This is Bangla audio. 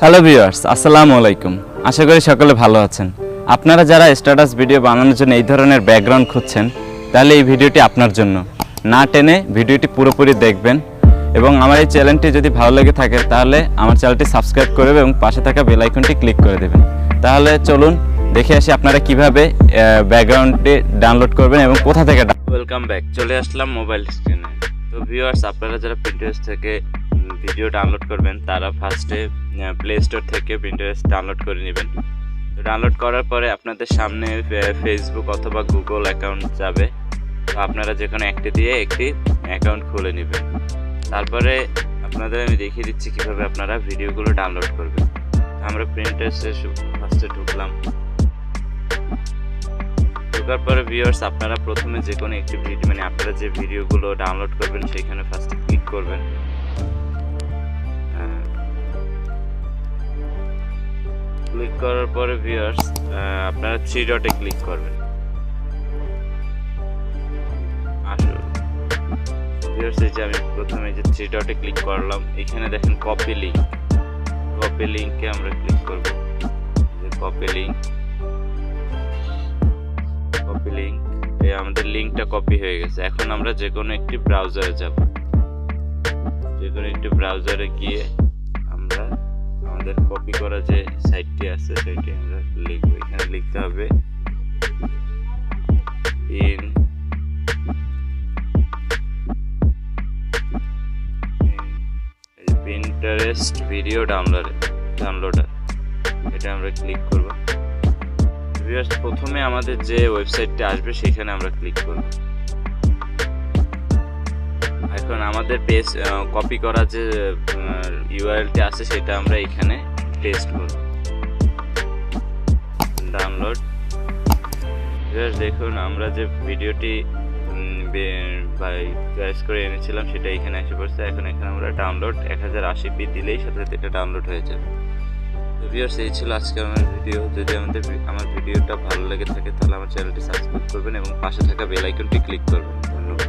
হ্যালো ভিউয়ার্স, আসসালামু আলাইকুম। আশা করি সকলে ভালো আছেন। আপনারা যারা স্ট্যাটাস ভিডিও বানানোর জন্য এই ধরনের ব্যাকগ্রাউন্ড খুঁজছেন, তাহলে এই ভিডিওটি আপনার জন্য। না টেনে ভিডিওটি পুরোপুরি দেখবেন এবং আমার এই চ্যানেলটি যদি ভালো লেগে থাকে তাহলে আমার চ্যানেলটি সাবস্ক্রাইব করবেন এবং পাশে থাকা বেল আইকনটি ক্লিক করে দেবেন। তাহলে চলুন দেখে আসি আপনারা কিভাবে ব্যাকগ্রাউন্ডটি ডাউনলোড করবেন এবং কোথা থেকে। ওয়েলকাম ব্যাক, চলে আসলাম মোবাইল স্ক্রিনে। তো ভিউয়ার্স, আপনারা যারা পিন্টারেস্ট থেকে ভিডিও ডাউনলোড করবেন তারা ফার্স্টে প্লে স্টোর থেকে পিন্টারেস্ট ডাউনলোড করে নেবেন। তো ডাউনলোড করার পরে আপনাদের সামনে ফেসবুক অথবা গুগল অ্যাকাউন্ট যাবে। তো আপনারা যে কোনো একটি দিয়ে একটি অ্যাকাউন্ট খুলে নেবেন। তারপরে আপনাদের আমি দেখিয়ে দিচ্ছি কীভাবে আপনারা ভিডিওগুলো ডাউনলোড করবেন। আমরা পিন্টারেস্টে ফার্স্টে ঢুকলাম। ঢোকার পরে ভিউয়ার্স, আপনারা প্রথমে যে কোনো একটি ভিডিও আপনারা যে ভিডিওগুলো ডাউনলোড করবেন সেইখানে ফার্স্টে ক্লিক করবেন। ক্লিক করার পরে ভিউয়ার্স আপনারা 3 ডটে ক্লিক করবেন। আসুন ভিউয়ার্স, এই যে আমি প্রথমে যে 3 ডটে ক্লিক করলাম, এখানে দেখেন কপি লিংকে আমরা ক্লিক করব। যে কপি লিংক এই আমাদের লিংকটা কপি হয়ে গেছে। এখন আমরা যে কোনো একটি ব্রাউজারে যাব। যে কোনো একটি ব্রাউজারে গিয়ে আমরা আমাদের কপি করা যে সাইটটি আছে সেটি আমরা লিখব। এখানে লিখতে হবে পিন্টারেস্ট ভিডিও ডাউনলোডার। এটা আমরা ক্লিক করব। ভিউয়ার্স, প্রথমে আমাদের যে ওয়েবসাইটটি আসবে সেখানে আমরা ক্লিক করব। এখন আমাদের পেজ কপি করা যে ইউআরএলটি আছে সেটা আমরা এখানে পেস্ট করব। ডাউনলোড। ভিউয়ার্স, দেখুন আমরা যে ভিডিওটি চয়েস করে এনেছিলাম সেটা এখানে এসে পড়ছে। এখন এখানে আমরা ডাউনলোড 1080p দিলেই সাথে সাথে এটা ডাউনলোড হয়ে যাবে। তো ভিউয়ার্স, এই ছিল আজকে আমার ভিডিও। যদি আমার ভিডিওটা ভালো লেগে থাকে তাহলে আমার চ্যানেলটি সাবস্ক্রাইব করবেন এবং পাশে থাকা বেল আইকনটি ক্লিক করবেন। ধন্যবাদ।